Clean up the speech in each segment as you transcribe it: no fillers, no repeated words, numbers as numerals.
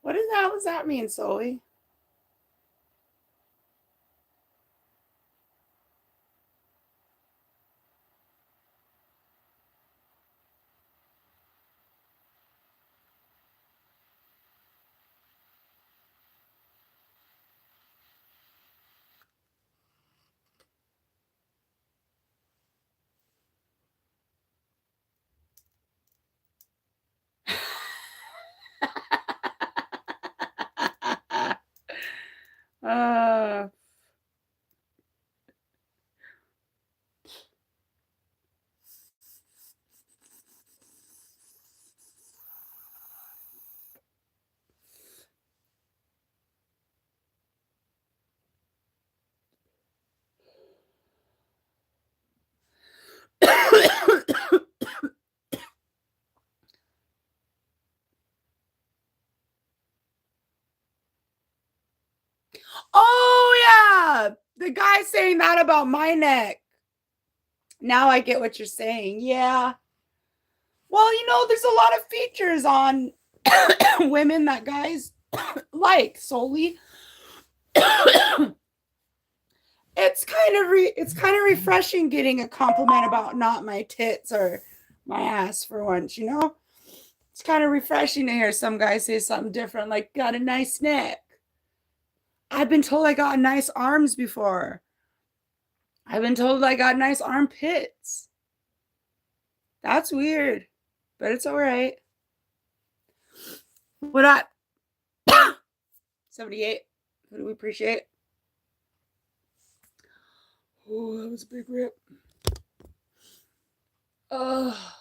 What the hell does that mean, Sully? uh, oh, yeah. The guy saying that about my neck. Now I get what you're saying. Yeah. Well, there's a lot of features on women that guys like solely. It's kind of refreshing getting a compliment about not my tits or my ass for once. It's kind of refreshing to hear some guy say something different, like got a nice neck. I've been told I got nice arms before. I've been told I got nice armpits. That's weird, but it's all right. What up? 78. What do we appreciate? Oh, that was a big rip. Oh.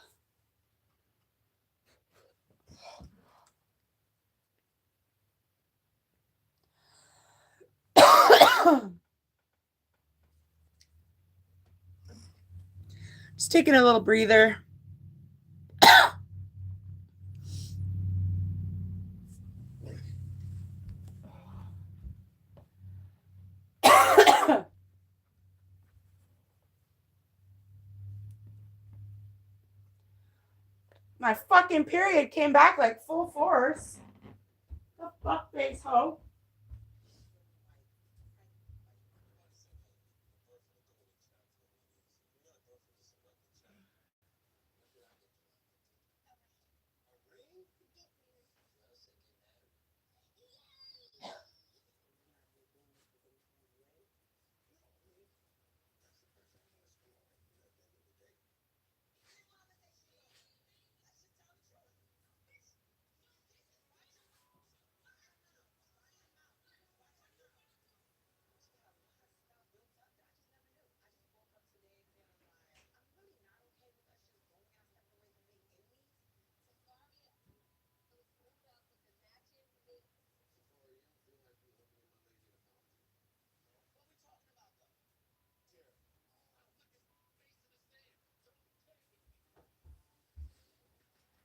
Just taking a little breather. My fucking period came back like full force. The fuck face hoe.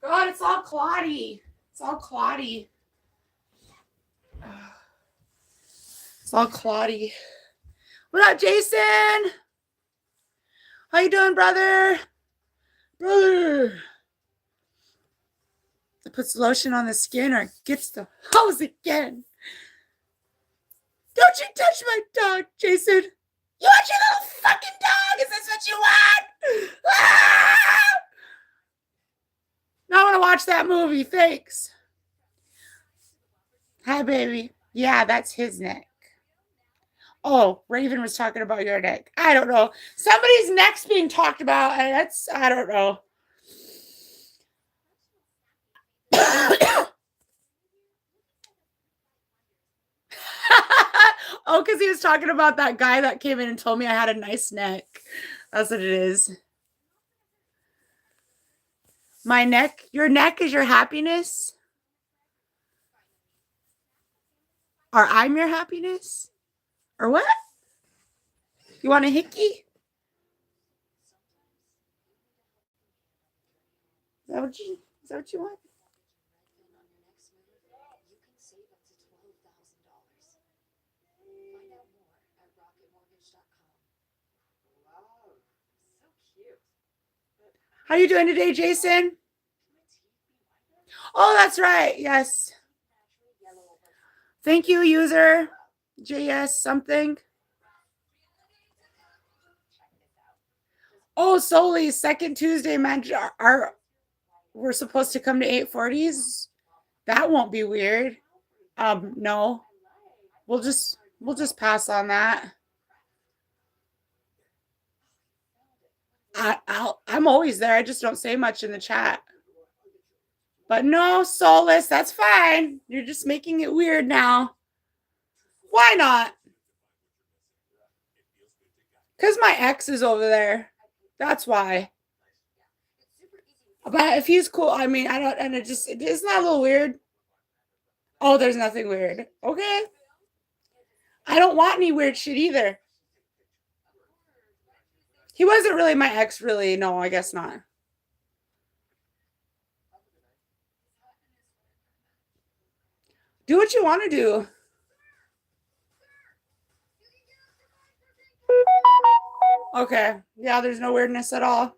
God, it's all clotty. It's all clotty. It's all clotty. What up, Jason? How you doing, brother? Brother. It puts lotion on the skin or gets the hose again. Don't you touch my dog, Jason. You want your little fucking dog? Is this what you want? Ah! Now I want to watch that movie. Thanks. Hi, baby. Yeah, that's his neck. Oh, Raven was talking about your neck. I don't know. Somebody's neck's being talked about, and I don't know. Oh, because he was talking about that guy that came in and told me I had a nice neck. That's what it is. My neck, your neck is your happiness? Or I'm your happiness? Or what? You want a hickey? Is that what you want? How you doing today, Jason? Oh, that's right. Yes. Thank you, user JS something. Oh, solely second Tuesday match. We're supposed to come to 840s. That won't be weird. No. We'll just pass on that. I'm always there. I just don't say much in the chat. But no, Solace, that's fine. You're just making it weird now. Why not? Because my ex is over there. That's why. But if he's cool, I mean, I don't, and it's not a little weird. Oh, there's nothing weird. Okay. I don't want any weird shit either. He wasn't really my ex, really. No, I guess not. Do what you want to do. Okay. Yeah, there's no weirdness at all.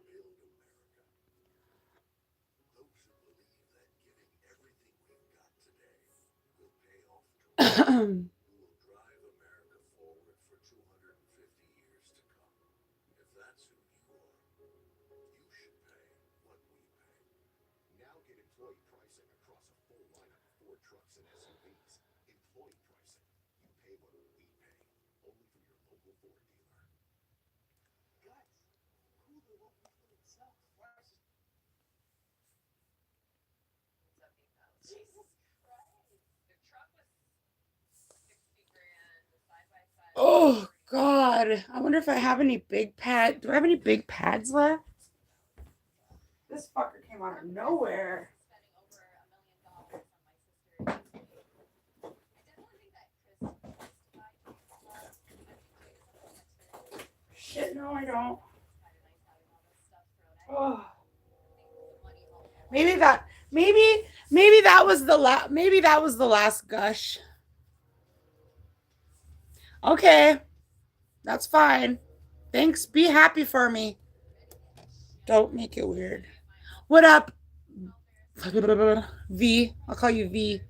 Oh God. I wonder if I have any big pad. Do I have any big pads left? This fucker came out of nowhere. Shit, no, I don't. Oh. Maybe that was the last gush. Okay. That's fine. Thanks. Be happy for me. Don't make it weird. What up? V. I'll call you V.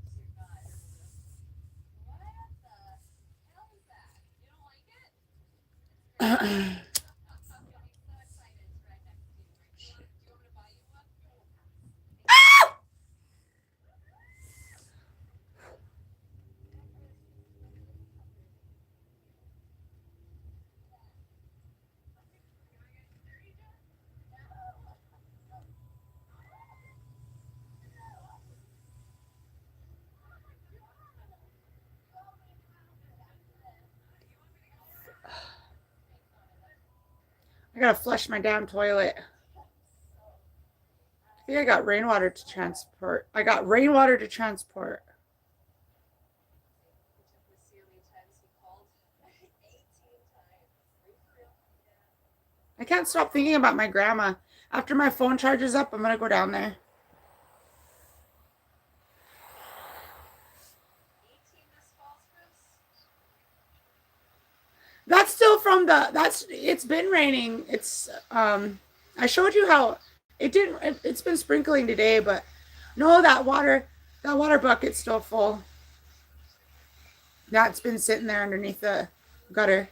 I gotta flush my damn toilet. I think I got rainwater to transport. I can't stop thinking about my grandma. After my phone charges up, I'm gonna go down there. That's still from it's been raining. I showed you how it's been sprinkling today, but no, that water bucket's still full. That's been sitting there underneath the gutter.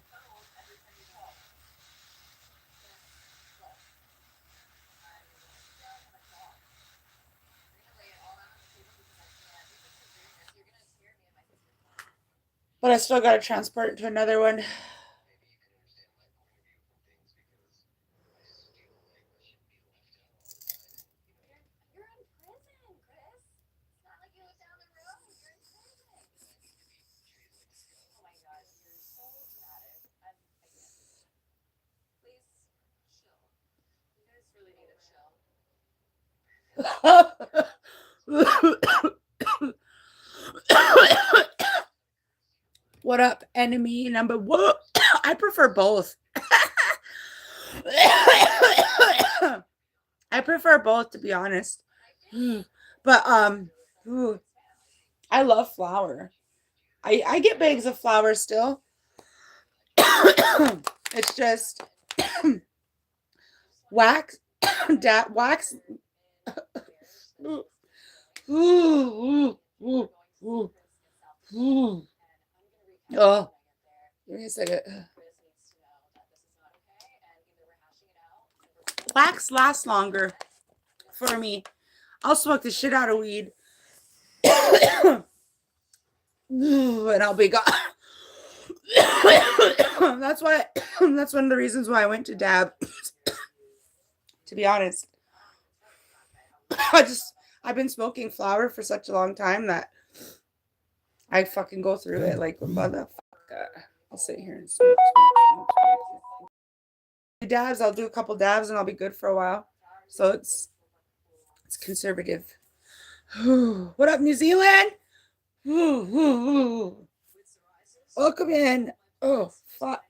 But I still gotta transport it to another one. What up, enemy number one? I prefer both. I prefer both, to be honest. But I love flour. I get bags of flour still. It's just wax, wax. Ooh. Oh, give me a second. Wax lasts longer for me. I'll smoke the shit out of weed. And I'll be gone. That's why. That's one of the reasons why I went to dab. To be honest, I've been smoking flower for such a long time that I fucking go through it like a motherfucker. I'll sit here and smoke. Dabs. I'll do a couple dabs and I'll be good for a while. So it's conservative. What up, New Zealand? Welcome in. Oh fuck.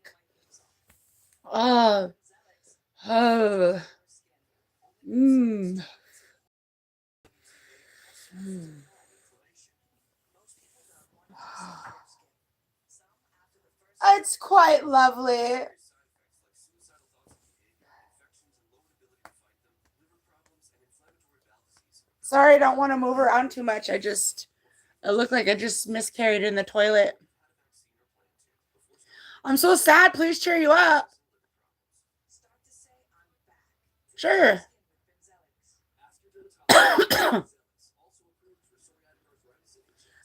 Oh. Oh. Mmm. It's quite lovely. Sorry, I don't want to move around too much. It looked like I just miscarried in the toilet. I'm so sad. Please cheer you up. Sure.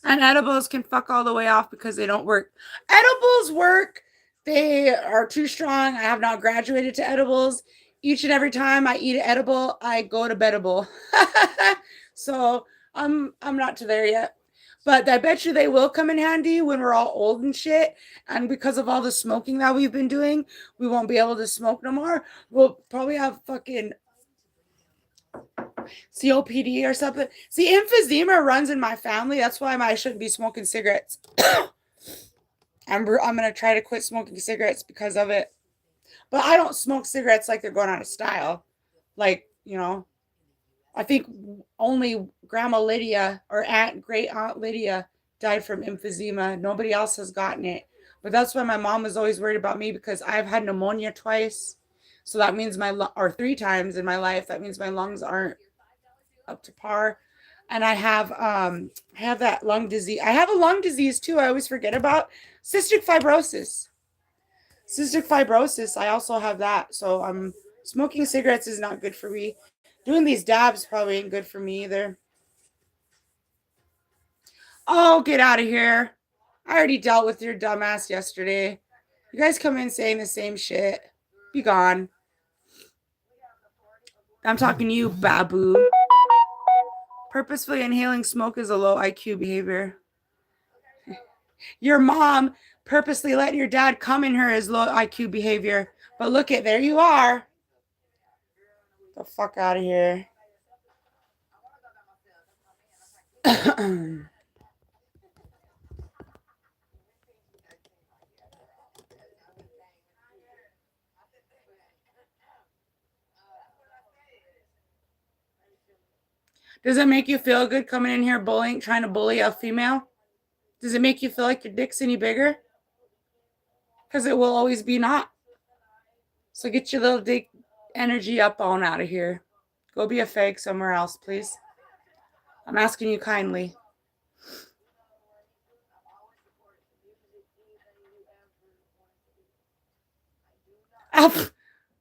And edibles can fuck all the way off because they don't work. Edibles work. They are too strong. I have not graduated to edibles. Each and every time I eat an edible, I go to bedable. So I'm not to there yet. But I bet you they will come in handy when we're all old and shit. And because of all the smoking that we've been doing, we won't be able to smoke no more. We'll probably have fucking COPD or something. See, emphysema runs in my family. That's why I shouldn't be smoking cigarettes. I'm gonna try to quit smoking cigarettes because of it. But I don't smoke cigarettes like they're going out of style. Like, I think only Grandma Lydia or Great Aunt Lydia died from emphysema. Nobody else has gotten it. But that's why my mom was always worried about me because I've had pneumonia twice. So that means or 3 times in my life. That means my lungs aren't up to par. And I have that lung disease. I have a lung disease too. I always forget about cystic fibrosis. I also have that. So smoking cigarettes is not good for me. Doing these dabs probably ain't good for me either. Oh, get out of here. I already dealt with your dumbass yesterday. You guys come in saying the same shit. Be gone. I'm talking to you, babu. Purposefully inhaling smoke is a low IQ behavior. Your mom purposely letting your dad come in her is low IQ behavior. But look at, there you are. The fuck out of here. Does it make you feel good coming in here trying to bully a female? Does it make you feel like your dick's any bigger? Because it will always be not. So get your little dick energy up on out of here. Go be a fag somewhere else, please. I'm asking you kindly.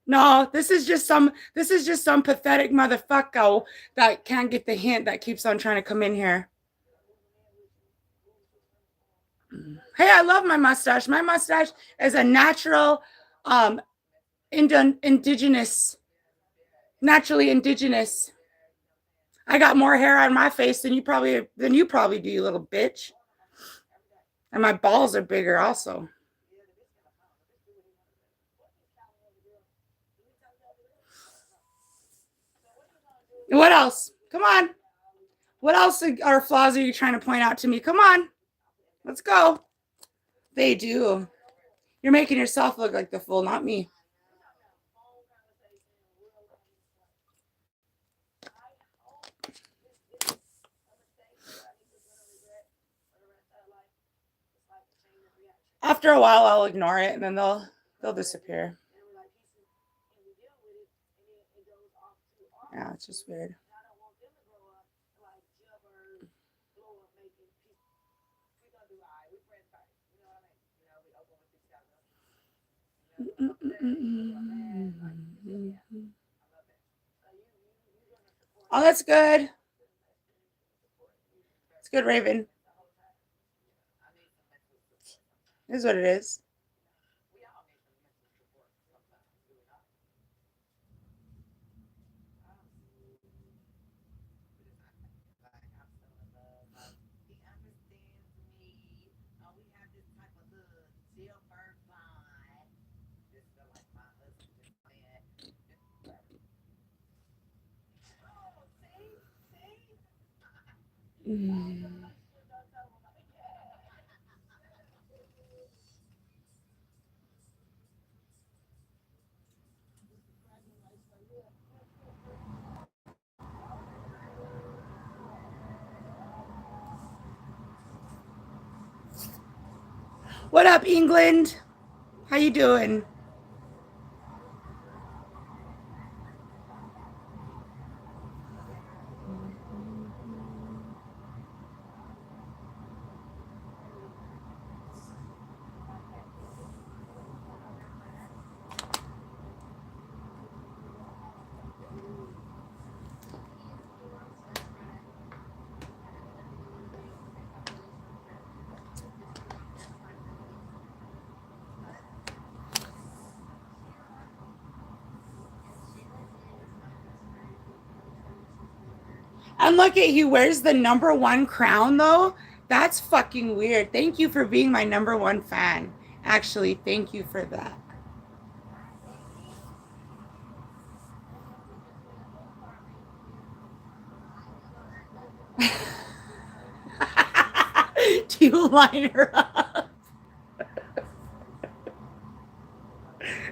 No, this is just some pathetic motherfucker that can't get the hint that keeps on trying to come in here. Hey, I love my mustache. My mustache is a natural, indigenous, naturally indigenous. I got more hair on my face than you probably do, you little bitch. And my balls are bigger also. What else? Come on. What else are flaws are you trying to point out to me? Come on. Let's go. They do. You're making yourself look like the fool, not me. After a while, I'll ignore it, and then they'll disappear. Yeah, it's just weird. Oh, that's good. It's good, Raven. Is what it is. What up, England? How you doing? And look at he wears the number one crown though. That's fucking weird. Thank you for being my number one fan. Actually, thank you for that. Do you line her up?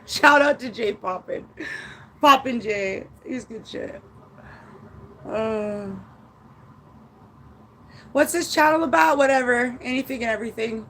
Shout out to Jay Poppin. Poppin Jay. He's good shit. Uh, what's this channel about? Whatever. Anything and everything.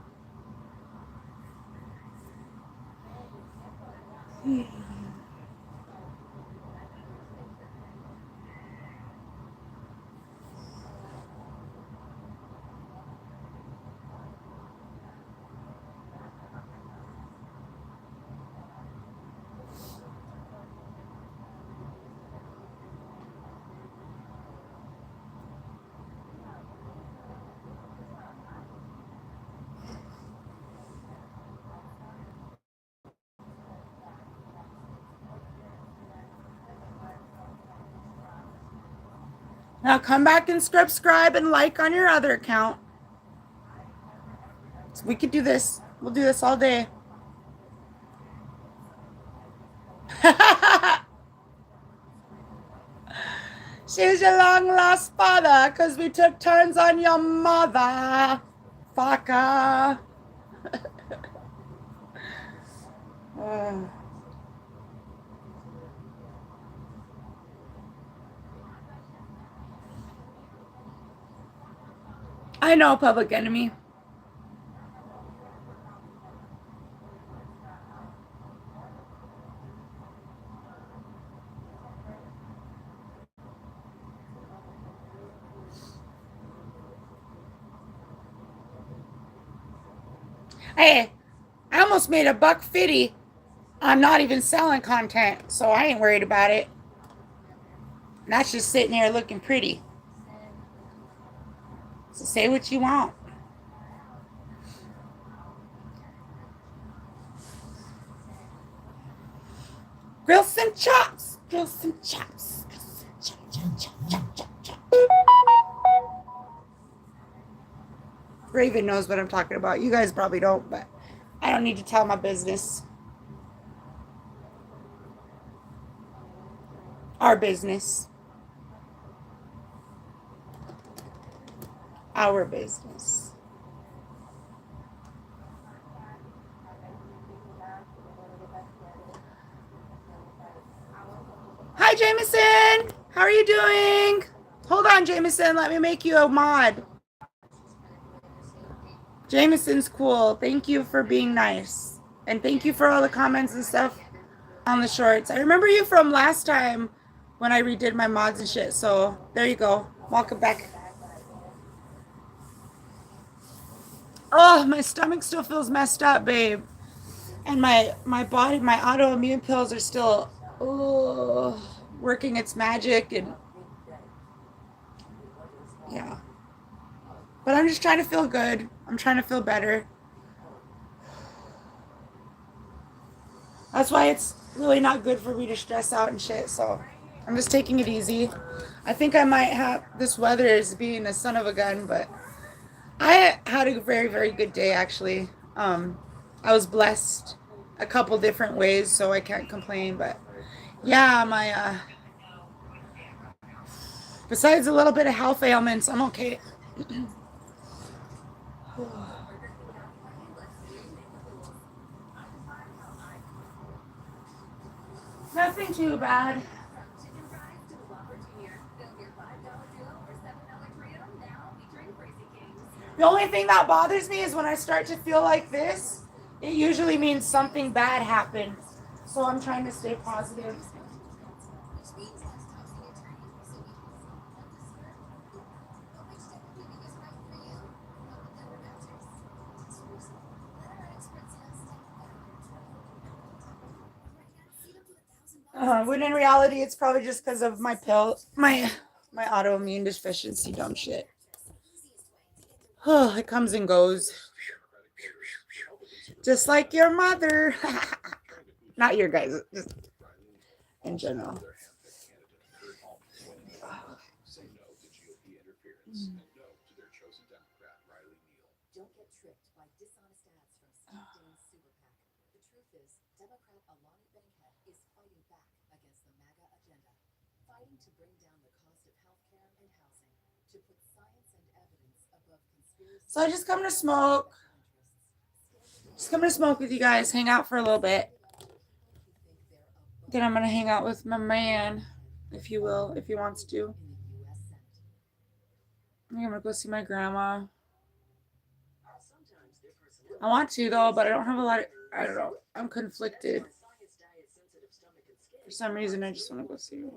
Now come back and subscribe and like on your other account. So we could do this. We'll do this all day. She's your long lost father because we took turns on your mother. Fucker. uh, I know, Public Enemy. Hey, I almost made $150. I'm not even selling content, so I ain't worried about it. That's just sitting there looking pretty. So say what you want. Grill some chops. Grill some chops. Chop, chop, chop, chop, chop, chop. Raven knows what I'm talking about. You guys probably don't, but I don't need to tell my business. Our business. Our business. Hi, Jameson. How are you doing? Hold on, Jameson. Let me make you a mod. Jameson's cool. Thank you for being nice. And thank you for all the comments and stuff on the shorts. I remember you from last time when I redid my mods and shit. So there you go. Welcome back. Oh, my stomach still feels messed up, babe. And my body, my autoimmune pills are still working its magic, and yeah. But I'm just trying to feel good. I'm trying to feel better. That's why it's really not good for me to stress out and shit. So I'm just taking it easy. I think I might have this weather is being a son of a gun, but I had a very, very good day actually. I was blessed a couple different ways, so I can't complain. But yeah, my besides a little bit of health ailments, I'm okay. Nothing too bad. The only thing that bothers me is when I start to feel like this, it usually means something bad happened. So I'm trying to stay positive. When in reality, it's probably just because of my pill, my autoimmune deficiency, dumb shit. Oh, it comes and goes, just like your mother. Not your guys, just in general. So I just come to smoke. Just coming to smoke with you guys, hang out for a little bit. Then I'm gonna hang out with my man, if you will, if he wants to. I'm gonna go see my grandma. I want to though, but I don't have a lot of, I don't know. I'm conflicted. For some reason I just want to go see her.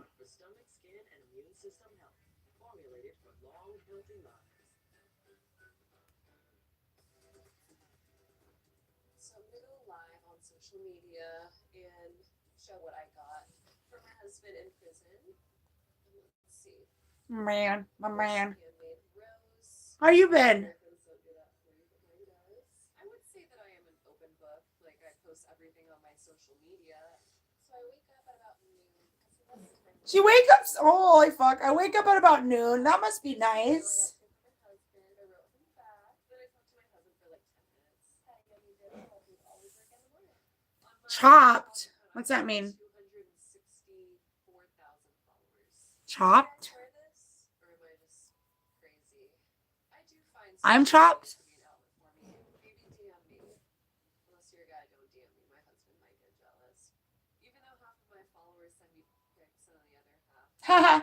Man, my man. How you been? She wake up. Holy fuck! I wake up at about noon. That must be nice. Chopped. What's that mean? Chopped. I'm chopped. Haha.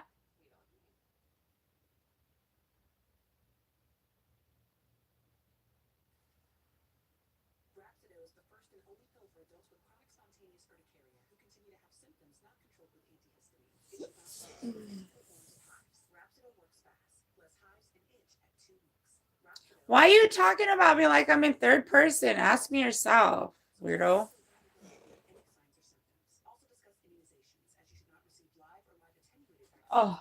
Why are you talking about me like I'm in third person? Ask me yourself, weirdo. Oh,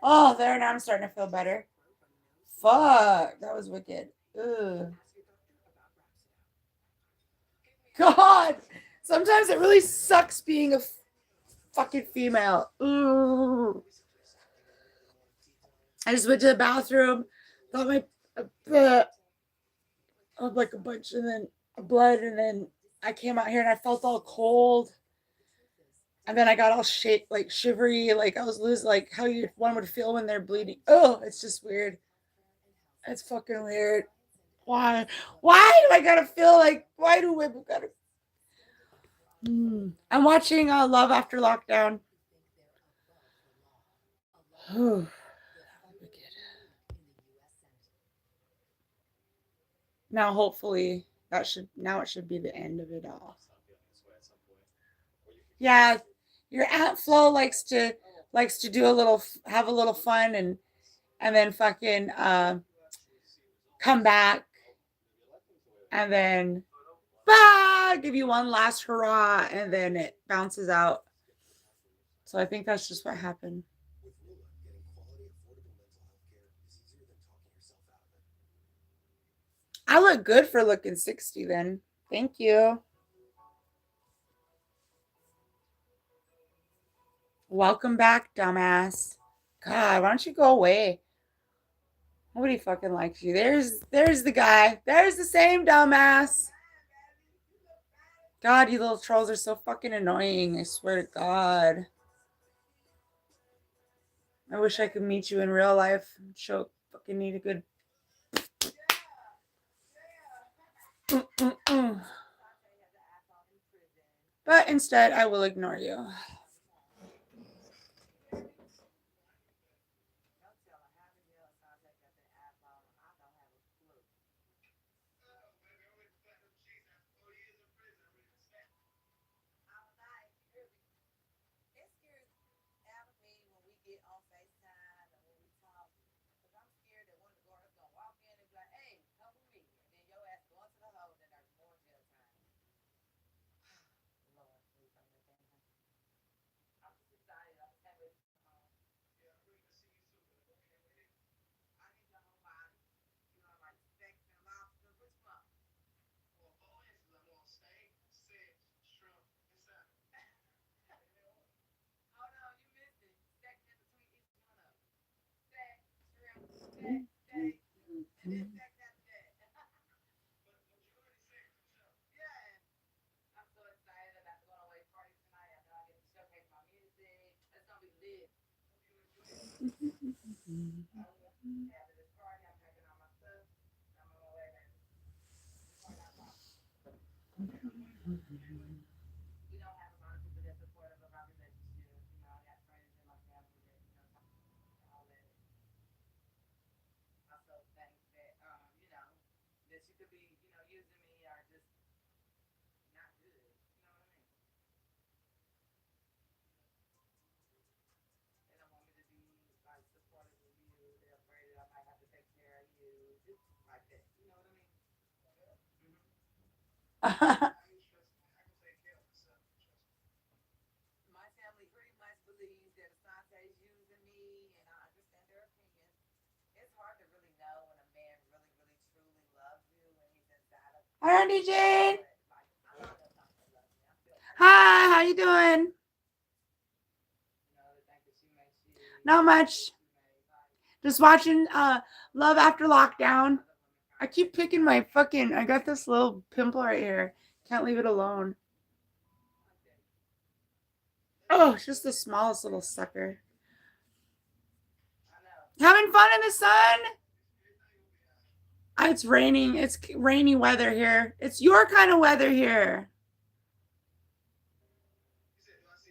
oh, there now I'm starting to feel better. Fuck, that was wicked. Ugh. God, sometimes it really sucks being a fucking female. Ooh. I just went to the bathroom, got my like a bunch and then blood, and then I came out here and I felt all cold, and then I got all like shivery, like I was losing like how you one would feel when they're bleeding. Oh, it's just weird. It's fucking weird. Why? Why do I gotta feel like? Why do women gotta? I'm watching Love After Lockdown. Now, hopefully, it should be the end of it all. Yeah, your aunt Flo likes to do a little have a little fun and then fucking come back and then bah, give you one last hurrah, and then it bounces out. So I think that's just what happened. I look good for looking 60 then. Thank you. Welcome back, dumbass. God, why don't you go away? Nobody fucking likes you. There's the guy. There's the same dumbass. God, you little trolls are so fucking annoying. I swear to God. I wish I could meet you in real life. Show fucking need a good. But instead, I will ignore you. Hi, Auntie Jane. Hi, how you doing? Not much. Just watching Love After Lockdown. I keep picking my fucking. I got this little pimple right here. Can't leave it alone. Oh, it's just the smallest little sucker. Having fun in the sun? It's raining. It's rainy weather here. It's your kind of weather here.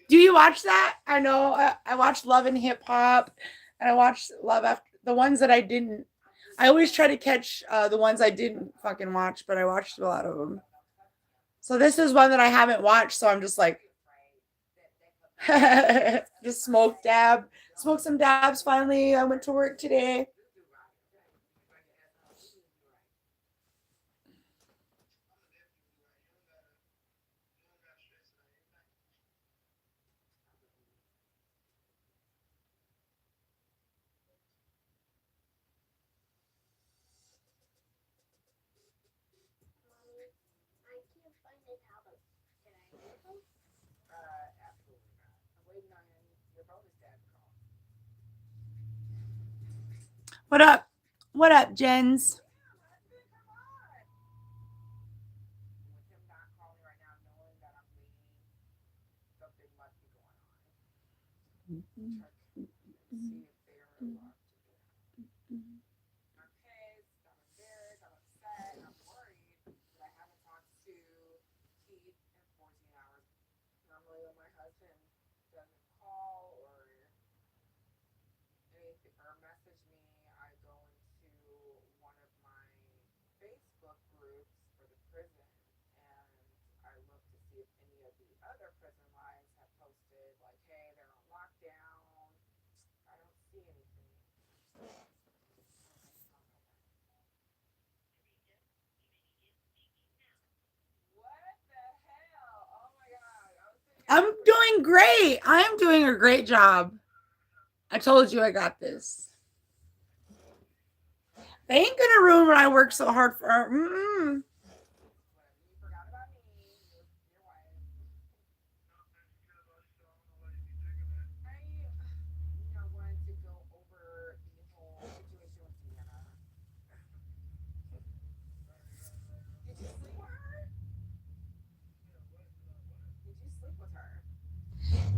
Do you watch that? I know. I watched Love and Hip Hop, and I watched Love After the ones that I didn't. I always try to catch the ones I didn't fucking watch, but I watched a lot of them. So this is one that I haven't watched. So I'm just like, just smoke some dabs. Finally, I went to work today. What up? What up, Jens? great. I'm doing a great job. I told you I got this. They ain't gonna ruin what I worked so hard for. Mm-mm.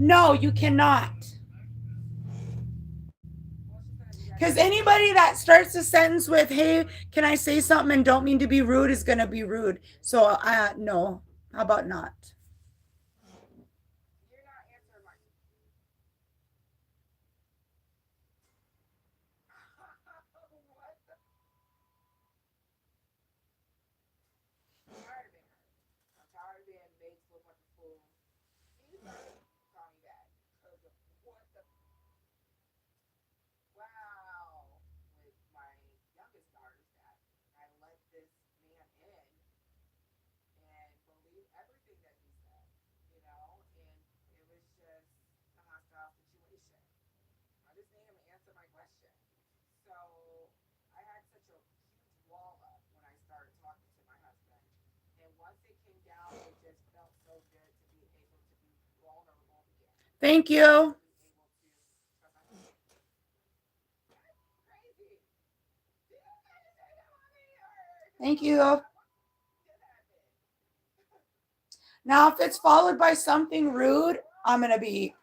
No, you cannot. Because anybody that starts a sentence with, hey, can I say something and don't mean to be rude is going to be rude. So, no. How about not? Thank you. Thank you. Now, if it's followed by something rude, I'm going to be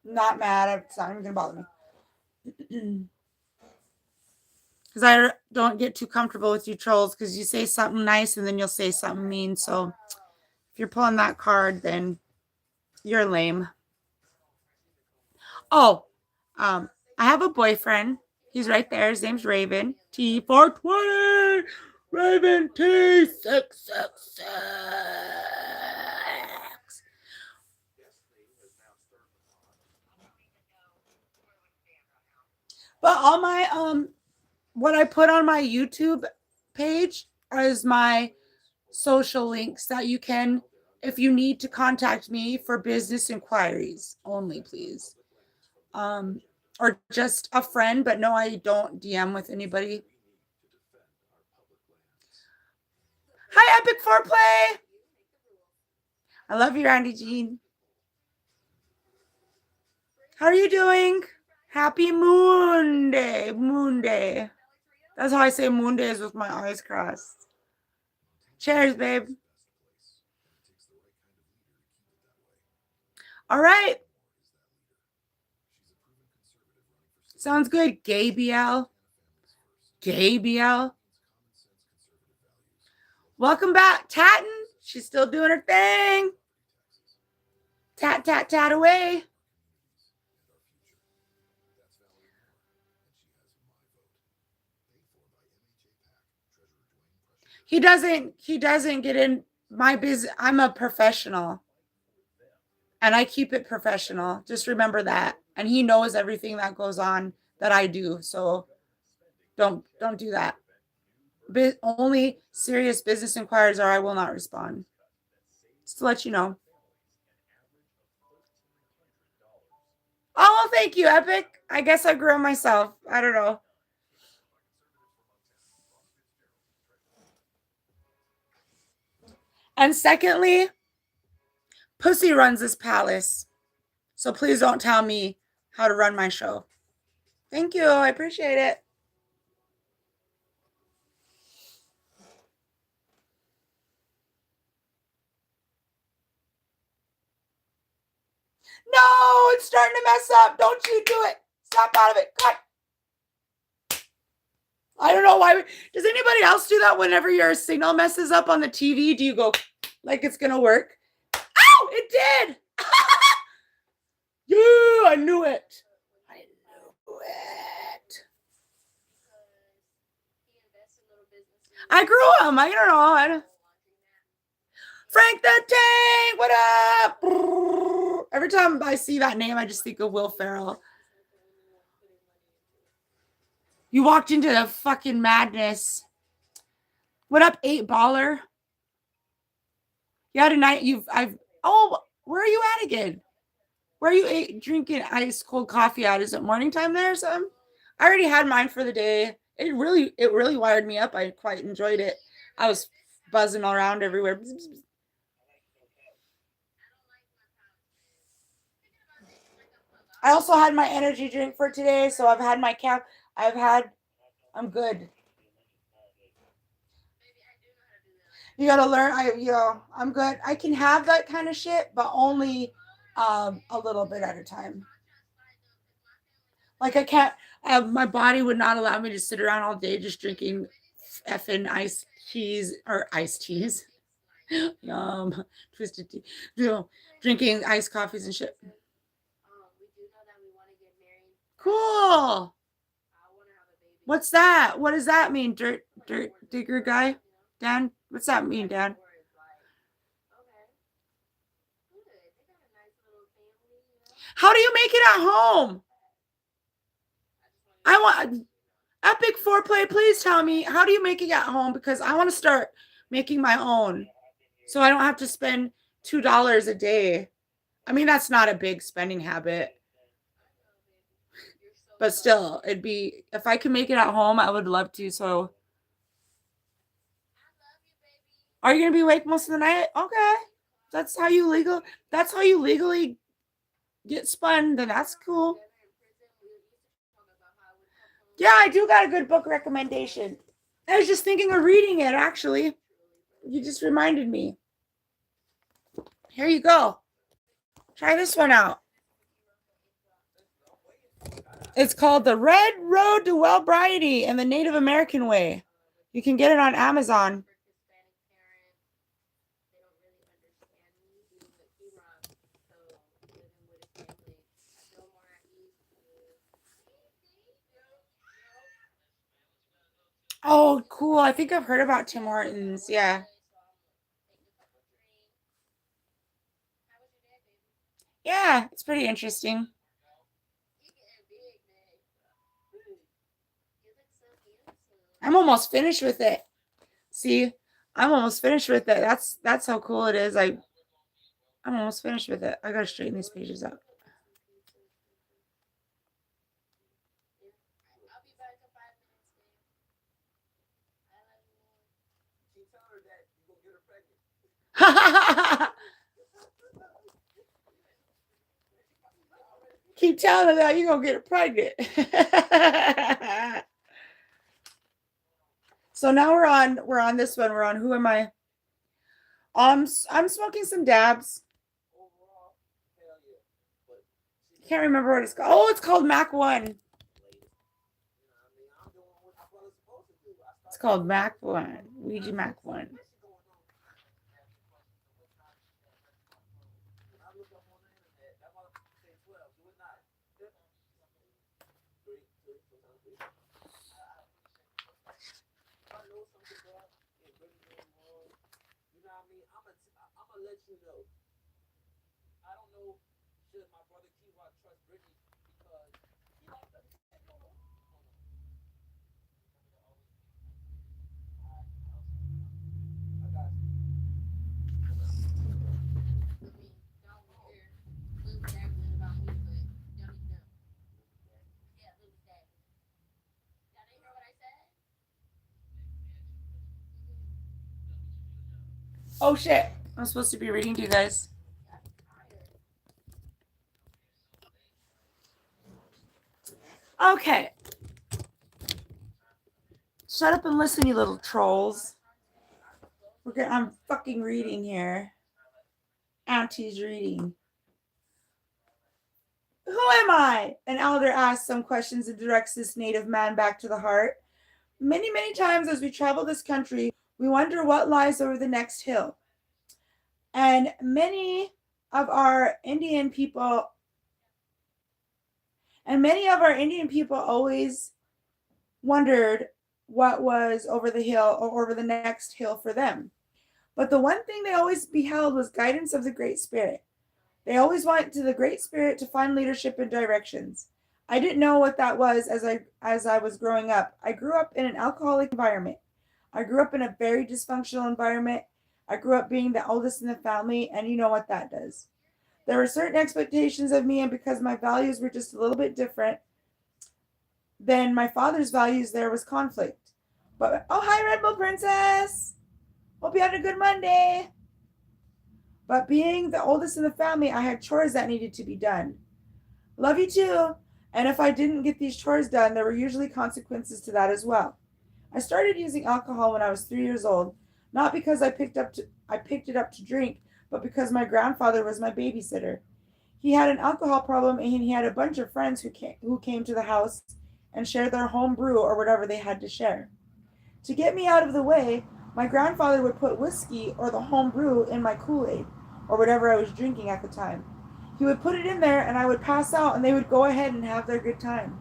not mad. It's not even going to bother me. Because I don't get too comfortable with you trolls because you say something nice and then you'll say something mean. So if you're pulling that card, then you're lame. Oh, I have a boyfriend. He's right there. His name's Raven. T420. Raven T666. But all my what I put on my YouTube page is my social links that you can, if you need to contact me for business inquiries only, please. Or just a friend, but no, I don't DM with anybody. Hi, Epic Foreplay. I love you, Randy Jean. How are you doing? Happy Moon Day. Moon Day. That's how I say Moon Day, is with my eyes crossed. Cheers, babe. All right. Sounds good. Gabrielle. Gabrielle. Welcome back, Tatten. She's still doing her thing. Tat, tat, tat away. He doesn't get in my business. I'm a professional. And I keep it professional. Just remember that. And he knows everything that goes on that I do. So don't do that. Only serious business inquiries, or I will not respond. Just to let you know. Oh, well, thank you, Epic. I guess I grew myself. I don't know. And secondly, Pussy runs this palace. So please don't tell me how to run my show. Thank you. I appreciate it. No, it's starting to mess up. Don't you do it. Snap out of it. Cut. I don't know why. Does anybody else do that whenever your signal messes up on the TV? Do you go like it's going to work? Ow, it did. Yeah, I knew it. I knew it. I grew him. I don't know. Frank the Tank, what up? Every time I see that name, I just think of Will Ferrell. You walked into the fucking madness. What up, 8Baller? Yeah, tonight where are you at again? Where are you drinking ice cold coffee at? Is it morning time there or something? I already had mine for the day. It really wired me up. I quite enjoyed it. I was buzzing all around everywhere. I also had my energy drink for today, so I've had my cap. I've had. I'm good. You gotta learn. I'm good. I can have that kind of shit, but only a little bit at a time. Like I can't. My body would not allow me to sit around all day just drinking effing iced teas or iced teas. Twisted tea. You know, drinking iced coffees and shit. Cool. What's that? What does that mean? Dirt digger guy? Dan? What's that mean, Dan? How do you make it at home? I want epic foreplay. Please tell me, how do you make it at home? Because I want to start making my own so I don't have to spend $2 a day. I mean, that's not a big spending habit, but still, it'd be if I could make it at home, I would love to. So, are you gonna be awake most of the night? Okay, that's how you legal. That's how you legally get spun. Then that's cool. Yeah, I do got a good book recommendation. I was just thinking of reading it. Actually, you just reminded me. Here you go. Try this one out. It's called The Red Road to Wellbriety and the Native American Way. You can get it on Amazon. Oh, cool. I think I've heard about Tim Hortons. Yeah. Yeah, it's pretty interesting. I'm almost finished with it. See, I'm almost finished with it. That's how cool it is. I'm almost finished with it. I gotta straighten these pages up. Keep telling her that you're gonna get her pregnant. So now we're on this one. We're on Who Am I? I'm smoking some dabs. Can't remember what it's called. Oh, it's called Mac One. It's called Mac One. Ouija Mac One. Oh shit. I'm supposed to be reading to you guys. Okay. Shut up and listen, you little trolls. I'm fucking reading here. Auntie's reading. Who am I? An elder asks some questions and directs this native man back to the heart. Many, many times as we travel this country, we wonder what lies over the next hill. And of our Indian people always wondered what was over the hill or over the next hill for them. But the one thing they always beheld was guidance of the Great Spirit. They always went to the Great Spirit to find leadership and directions. I didn't know what that was as I was growing up. I grew up in an alcoholic environment. I grew up in a very dysfunctional environment. I grew up being the oldest in the family, and you know what that does. There were certain expectations of me, and because my values were just a little bit different than my father's values, there was conflict. But oh, hi, Red Bull Princess. Hope you had a good Monday. But being the oldest in the family, I had chores that needed to be done. Love you too. And if I didn't get these chores done, there were usually consequences to that as well. I started using alcohol when I was 3 years old, not because I picked it up to drink, but because my grandfather was my babysitter. He had an alcohol problem, and he had a bunch of friends who came to the house and shared their home brew or whatever they had to share. To get me out of the way, my grandfather would put whiskey or the home brew in my Kool-Aid or whatever I was drinking at the time. He would put it in there and I would pass out, and they would go ahead and have their good time.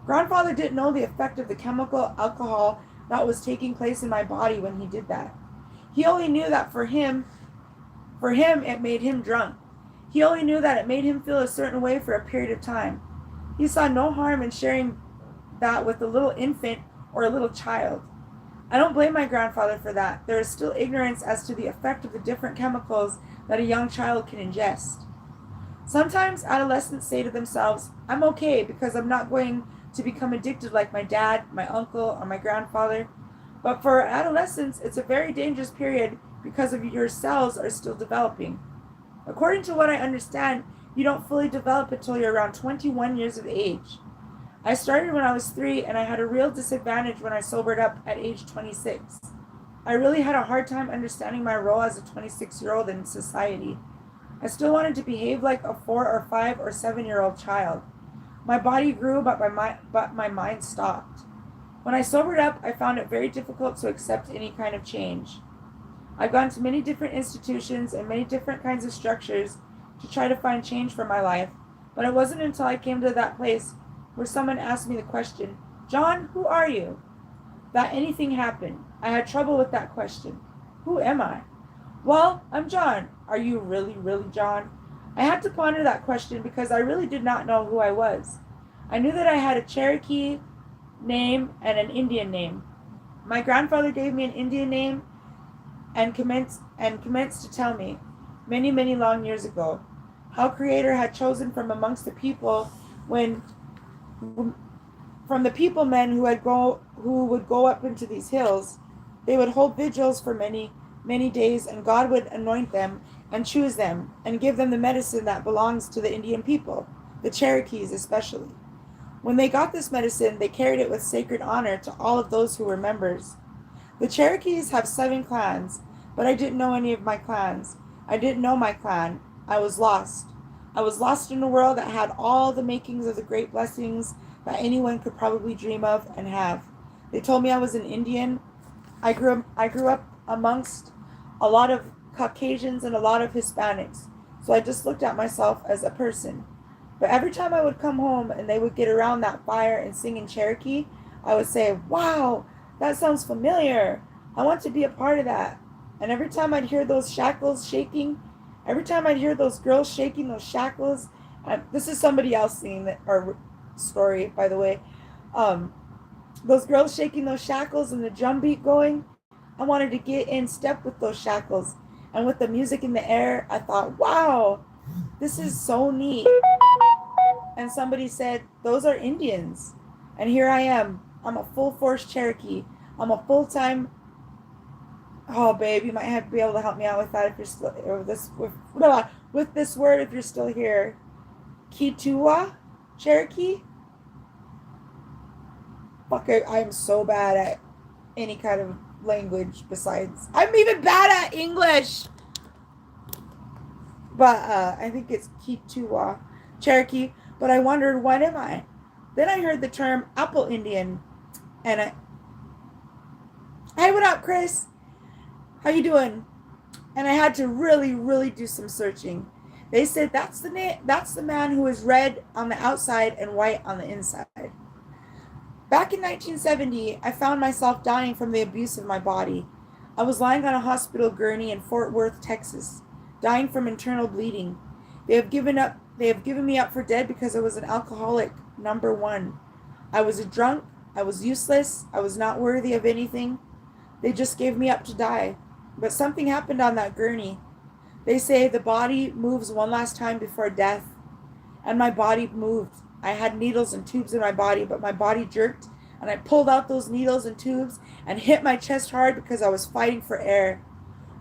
Grandfather didn't know the effect of the chemical alcohol that was taking place in my body when he did that. He only knew that for him it made him drunk. He only knew that it made him feel a certain way for a period of time. He saw no harm in sharing that with a little infant or a little child. I don't blame my grandfather for that. There is still ignorance as to the effect of the different chemicals that a young child can ingest. Sometimes adolescents say to themselves, I'm okay because I'm not going to become addicted like my dad, my uncle, or my grandfather. But for adolescents, it's a very dangerous period because of your cells are still developing. According to what I understand, you don't fully develop until you're around 21 years of age. I started when I was 3, and I had a real disadvantage when I sobered up at age 26. I really had a hard time understanding my role as a 26-year-old in society. I still wanted to behave like a 4 or 5 or 7-year-old child. My body grew, but my mind stopped. When I sobered up, I found it very difficult to accept any kind of change. I've gone to many different institutions and many different kinds of structures to try to find change for my life, but it wasn't until I came to that place where someone asked me the question, John, who are you? That anything happened. I had trouble with that question. Who am I? Well, I'm John. Are you really, really John? I had to ponder that question because I really did not know who I was. I knew that I had a Cherokee name and an Indian name. My grandfather gave me an Indian name and commenced to tell me, many, many long years ago, how Creator had chosen from amongst the people from the people men who would go up into these hills. They would hold vigils for many, many days, and God would anoint them and choose them and give them the medicine that belongs to the Indian people, the Cherokees especially. When they got this medicine, they carried it with sacred honor to all of those who were members. The Cherokees have 7 clans, but I didn't know any of my clans. I didn't know my clan. I was lost. I was lost in a world that had all the makings of the great blessings that anyone could probably dream of and have. They told me I was an Indian. I grew up amongst a lot of Caucasians and a lot of Hispanics, so I just looked at myself as a person. But every time I would come home and they would get around that fire and sing in Cherokee, I would say, wow, that sounds familiar. I want to be a part of that. And every time I'd hear those shackles shaking, every time I'd hear those girls shaking those shackles, this is somebody else singing that, or story, by the way. Those girls shaking those shackles and the drum beat going, I wanted to get in step with those shackles. And with the music in the air, I thought, wow, this is so neat. And somebody said, those are Indians. And here I am. I'm a full force Cherokee. I'm a full-time. Oh, babe, you might have to be able to help me out with that if you're still, or with this word if you're still here. Kituwa Cherokee. Fuck, I am so bad at any kind of language besides. I'm even bad at English. But I think it's Kituwa Cherokee. But I wondered, what am I? Then I heard the term Apple Indian, and hey, what up, Chris? How you doing? And I had to really, really do some searching. They said that's the man who is red on the outside and white on the inside. Back in 1970, I found myself dying from the abuse of my body. I was lying on a hospital gurney in Fort Worth, Texas, dying from internal bleeding. They have given me up for dead because I was an alcoholic, number 1. I was a drunk. I was useless. I was not worthy of anything. They just gave me up to die. But something happened on that gurney. They say the body moves one last time before death, and my body moved. I had needles and tubes in my body, but my body jerked, and I pulled out those needles and tubes and hit my chest hard because I was fighting for air.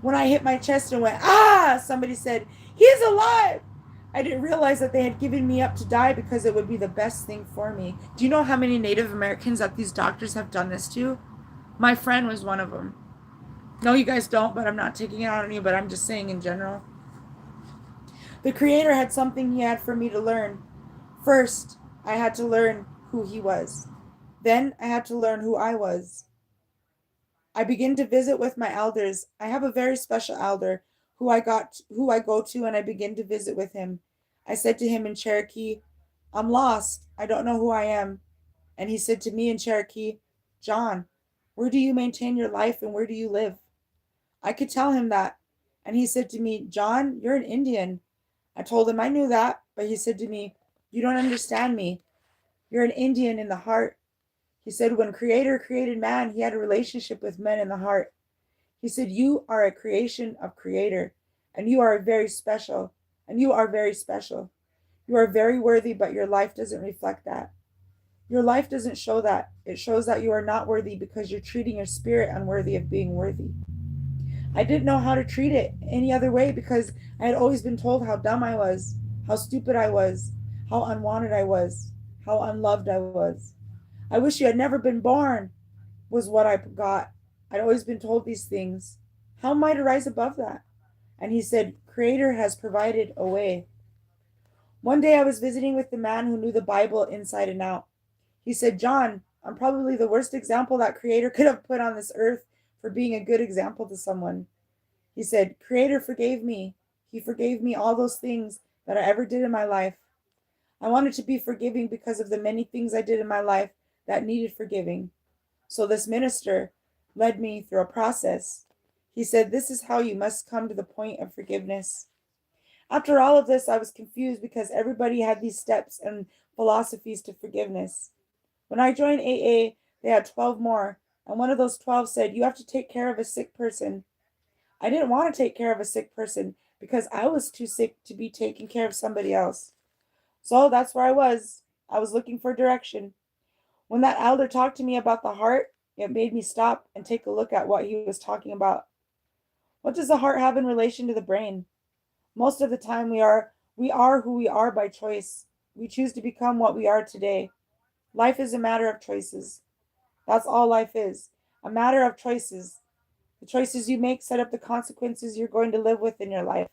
When I hit my chest and went, ah, somebody said, he's alive. I didn't realize that they had given me up to die because it would be the best thing for me. Do you know how many Native Americans that these doctors have done this to? My friend was one of them. No, you guys don't, but I'm not taking it out on you, but I'm just saying in general. The Creator had something He had for me to learn. First, I had to learn who He was. Then I had to learn who I was. I begin to visit with my elders. I have a very special elder who I go to and I begin to visit with him. I said to him in Cherokee, I'm lost. I don't know who I am. And he said to me in Cherokee, John, where do you maintain your life and where do you live? I could tell him that. And he said to me, John, you're an Indian. I told him I knew that, but he said to me, you don't understand me. You're an Indian in the heart. He said, when Creator created man, He had a relationship with men in the heart. He said, you are a creation of Creator, and you are very special, and you are very special. You are very worthy, but your life doesn't reflect that. Your life doesn't show that. It shows that you are not worthy because you're treating your spirit unworthy of being worthy. I didn't know how to treat it any other way because I had always been told how dumb I was, how stupid I was, how unwanted I was, how unloved I was. I wish you had never been born, was what I got. I'd always been told these things. How am I to rise above that? And he said, Creator has provided a way. One day I was visiting with the man who knew the Bible inside and out. He said, John, I'm probably the worst example that Creator could have put on this earth for being a good example to someone. He said, Creator forgave me. He forgave me all those things that I ever did in my life. I wanted to be forgiving because of the many things I did in my life that needed forgiving. So this minister led me through a process. He said, this is how you must come to the point of forgiveness. After all of this, I was confused because everybody had these steps and philosophies to forgiveness. When I joined AA, they had 12 more, and one of those 12 said, you have to take care of a sick person. I didn't want to take care of a sick person because I was too sick to be taking care of somebody else. So that's where I was. I was looking for direction. When that elder talked to me about the heart, it made me stop and take a look at what he was talking about. What does the heart have in relation to the brain? Most of the time we are who we are by choice. We choose to become what we are today. Life is a matter of choices. That's all life is. A matter of choices. The choices you make set up the consequences you're going to live with in your life.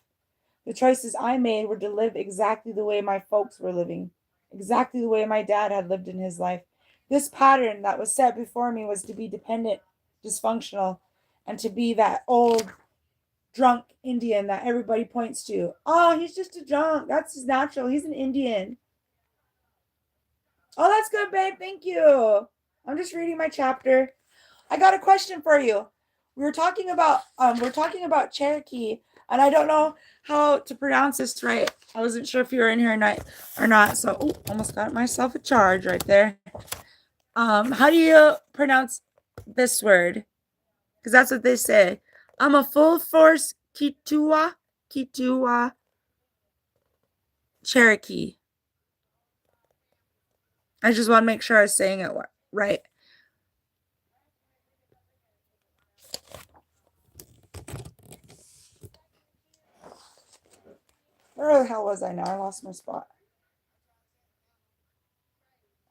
The choices I made were to live exactly the way my folks were living, exactly the way my dad had lived in his life. This pattern that was set before me was to be dependent, dysfunctional, and to be that old drunk Indian that everybody points to. Oh, he's just a drunk. That's his natural. He's an Indian. Oh, that's good, babe. Thank you. I'm just reading my chapter. I got a question for you. We're talking about Cherokee, and I don't know how to pronounce this right. I wasn't sure if you were in here or not. So, almost got myself a charge right there. How do you pronounce this word? Because that's what they say. I'm a full force Kitua Cherokee. I just want to make sure I was saying it right. Where the hell was I now? I lost my spot.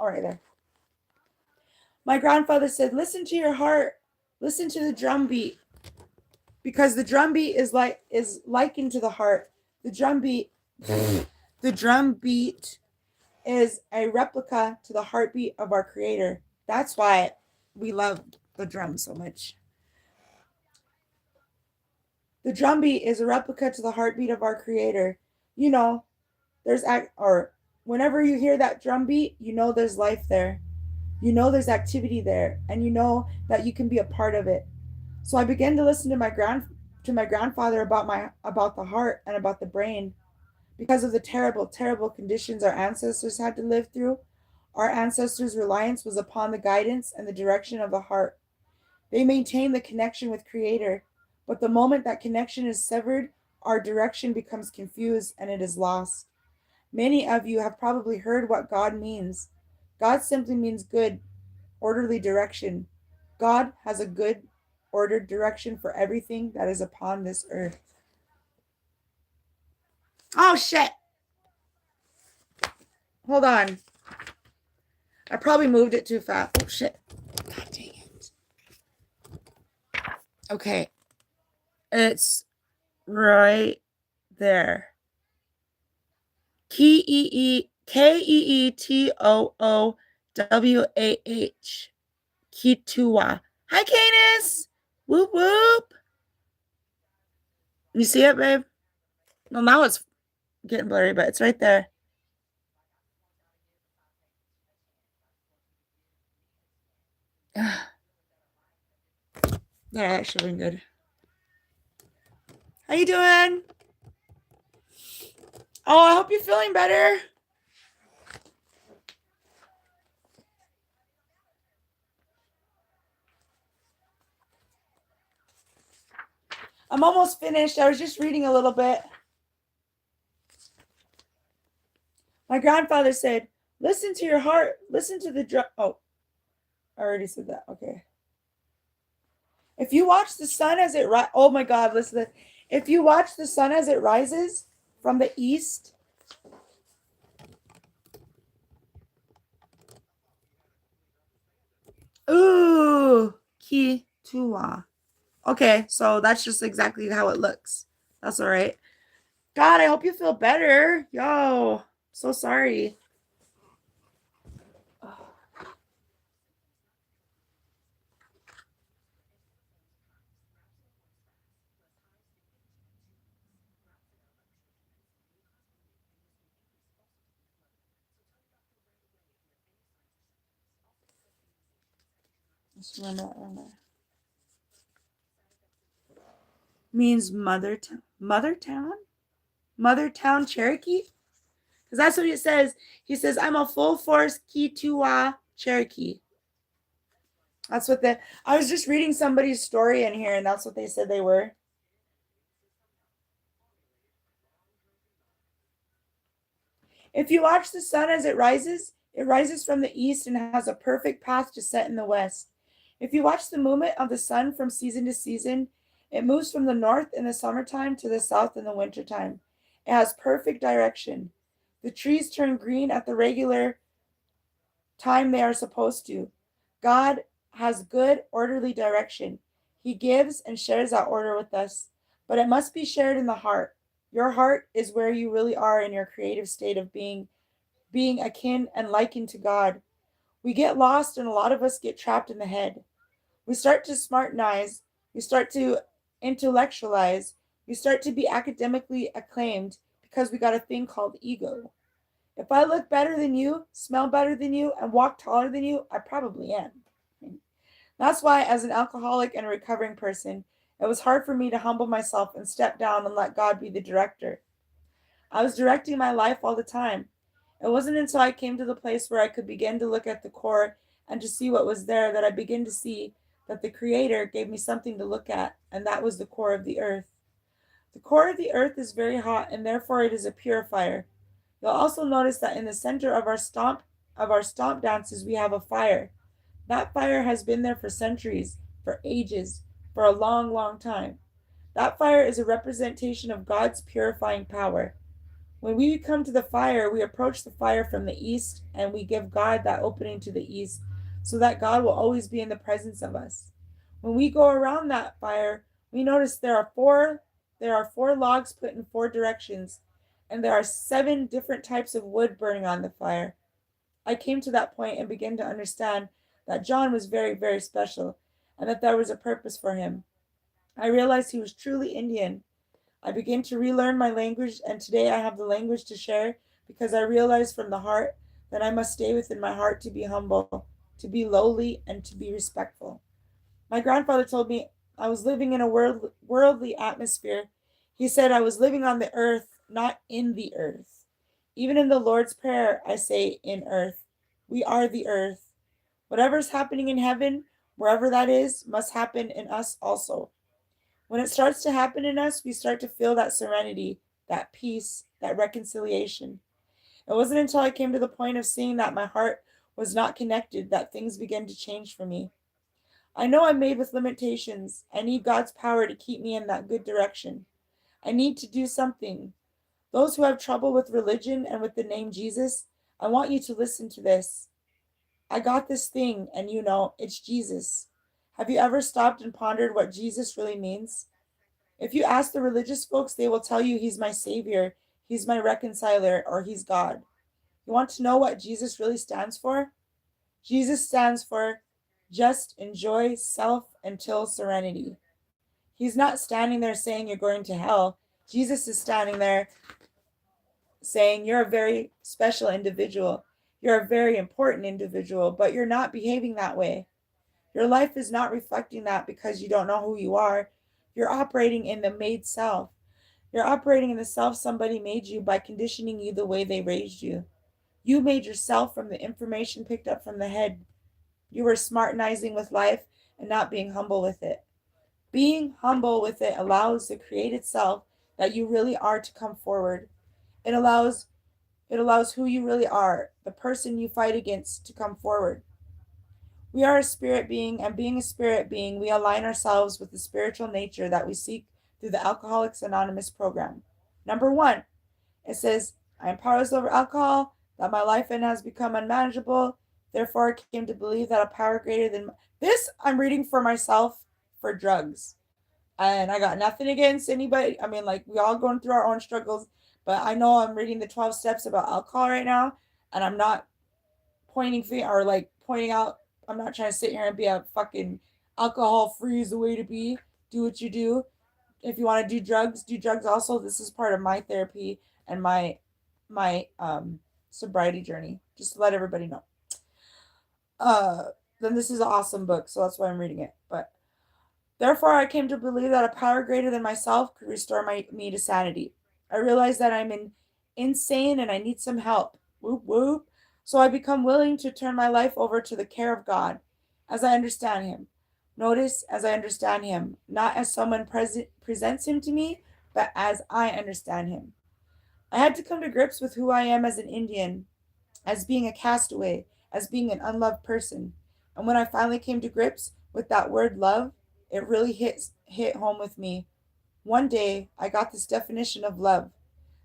All right, there. My grandfather said, listen to your heart. Listen to the drum beat. Because the drum beat is likened to the heart. The drum beat is a replica to the heartbeat of our Creator. That's why we love the drum so much. The drum beat is a replica to the heartbeat of our Creator. You know, whenever you hear that drum beat, you know there's life there. You know there's activity there, and you know that you can be a part of it. So I began to listen to my grandfather about the heart and about the brain. Because of the terrible, terrible conditions our ancestors had to live through, our ancestors' reliance was upon the guidance and the direction of the heart. They maintained the connection with Creator, but the moment that connection is severed, our direction becomes confused and it is lost. Many of you have probably heard what God means. God simply means good, orderly direction. God has a good, ordered direction for everything that is upon this earth. Oh, shit. Hold on. I probably moved it too fast. Oh, shit. God dang it. Okay. It's right there. Keeetoowah. Keetoowah. Hi, Canis. Whoop, whoop. You see it, babe? Well, now it's getting blurry, but it's right there. That actually been good. How you doing? Oh, I hope you're feeling better. I'm almost finished. I was just reading a little bit. My grandfather said, listen to your heart. Listen to the drum. Oh, I already said that. Okay. If you watch the sun as it rises, oh my God, listen to this. If you watch the sun as it rises from the east, ooh, Kitua. Okay, so that's just exactly how it looks. That's all right. God, I hope you feel better. Yo, so sorry. Just remember. Means mother town. Mother town? Mother town Cherokee? Because that's what it says. He says, I'm a full force Kituwa Cherokee. That's what I was just reading somebody's story in here, and that's what they said they were. If you watch the sun as it rises from the east and has a perfect path to set in the west. If you watch the movement of the sun from season to season, it moves from the north in the summertime to the south in the wintertime. It has perfect direction. The trees turn green at the regular time they are supposed to. God has good, orderly direction. He gives and shares that order with us, but it must be shared in the heart. Your heart is where you really are in your creative state of being akin and likened to God. We get lost, and a lot of us get trapped in the head. We start to smartenize, we start to intellectualize, we start to be academically acclaimed because we got a thing called ego. If I look better than you, smell better than you, and walk taller than you, I probably am. That's why, as an alcoholic and a recovering person, it was hard for me to humble myself and step down and let God be the director. I was directing my life all the time. It wasn't until I came to the place where I could begin to look at the core and to see what was there that I began to see that the Creator gave me something to look at, and that was the core of the earth. The core of the earth is very hot, and therefore it is a purifier. You'll also notice that in the center of our stomp dances we have a fire. That fire has been there for centuries, for ages, for a long, long time. That fire is a representation of God's purifying power. When we come to the fire, we approach the fire from the east and we give God that opening to the east so that God will always be in the presence of us. When we go around that fire, we notice there are four logs put in four directions and there are 7 different types of wood burning on the fire. I came to that point and began to understand that John was very, very special and that there was a purpose for him. I realized he was truly Indian. I began to relearn my language, and today I have the language to share because I realized from the heart that I must stay within my heart to be humble, to be lowly, and to be respectful. My grandfather told me I was living in a worldly atmosphere. He said I was living on the earth, not in the earth. Even in the Lord's Prayer, I say in earth. We are the earth. Whatever's happening in heaven, wherever that is, must happen in us also. When it starts to happen in us, we start to feel that serenity, that peace, that reconciliation. It wasn't until I came to the point of seeing that my heart was not connected that things began to change for me. I know I'm made with limitations. I need God's power to keep me in that good direction. I need to do something. Those who have trouble with religion and with the name Jesus, I want you to listen to this. I got this thing, and you know, it's Jesus. Have you ever stopped and pondered what Jesus really means? If you ask the religious folks, they will tell you he's my savior, he's my reconciler, or he's God. You want to know what Jesus really stands for? Jesus stands for just enjoy self until serenity. He's not standing there saying you're going to hell. Jesus is standing there saying you're a very special individual. You're a very important individual, but you're not behaving that way. Your life is not reflecting that because you don't know who you are. You're operating in the made self. You're operating in the self somebody made you by conditioning you the way they raised you. You made yourself from the information picked up from the head. You were smartenizing with life and not being humble with it. Being humble with it allows the created self that you really are to come forward. It allows who you really are, the person you fight against, to come forward. We are a spirit being, and being a spirit being, we align ourselves with the spiritual nature that we seek through the Alcoholics Anonymous program. Number 1, it says, I am powerless over alcohol, that my life in has become unmanageable. Therefore, I came to believe that a power greater than this, I'm reading for myself for drugs. And I got nothing against anybody. I mean, like, we all going through our own struggles, but I know I'm reading the 12 steps about alcohol right now, and I'm not pointing out. I'm not trying to sit here and be a fucking alcohol free is the way to be. Do what you do. If you want to do drugs also. This is part of my therapy and my sobriety journey. Just to let everybody know. Then this is an awesome book, so that's why I'm reading it. But therefore, I came to believe that a power greater than myself could restore me to sanity. I realized that insane and I need some help. Whoop whoop. So I become willing to turn my life over to the care of God as I understand Him. Notice, as I understand Him, not as someone presents Him to me, but as I understand Him. I had to come to grips with who I am as an Indian, as being a castaway, as being an unloved person. And when I finally came to grips with that word love, it really hit home with me. One day, I got this definition of love.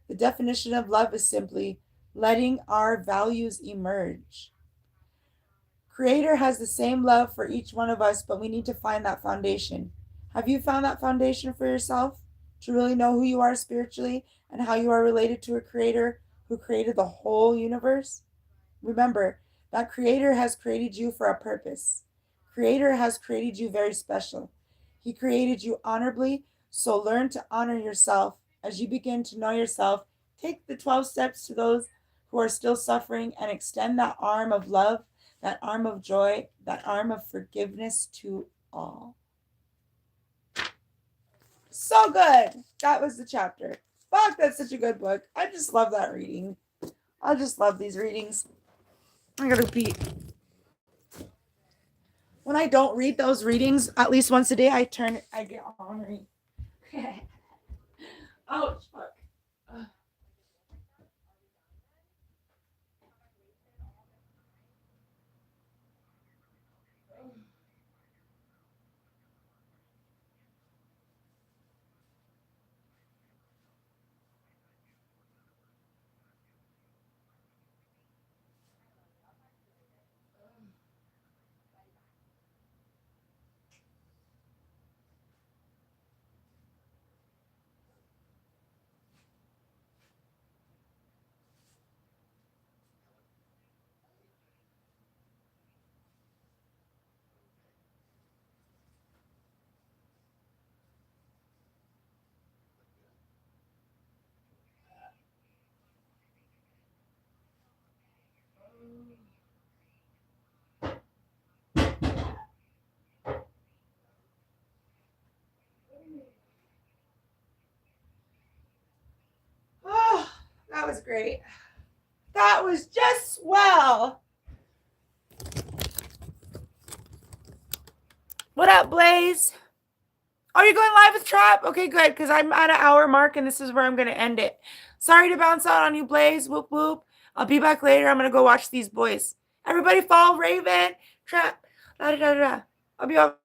The definition of love is simply letting our values emerge. Creator has the same love for each one of us, but we need to find that foundation. Have you found that foundation for yourself? To really know who you are spiritually and how you are related to a creator who created the whole universe? Remember, that creator has created you for a purpose. Creator has created you very special. He created you honorably, so learn to honor yourself. As you begin to know yourself, take the 12 steps to those who are still suffering and extend that arm of love, that arm of joy, that arm of forgiveness to all. So good. That was the chapter. Fuck, that's such a good book. I just love that reading. I just love these readings. I gotta repeat. When I don't read those readings at least once a day, I get ornery. Ouch, fuck. Oh, that was great. That was just swell. What up, Blaze? Oh, you're going live with Trap? Okay, good, because I'm at an hour mark, and this is where I'm going to end it. Sorry to bounce out on you, Blaze. Whoop, whoop. I'll be back later. I'm going to go watch these boys. Everybody follow Raven. Trap. Da, da, da, da. I'll be off.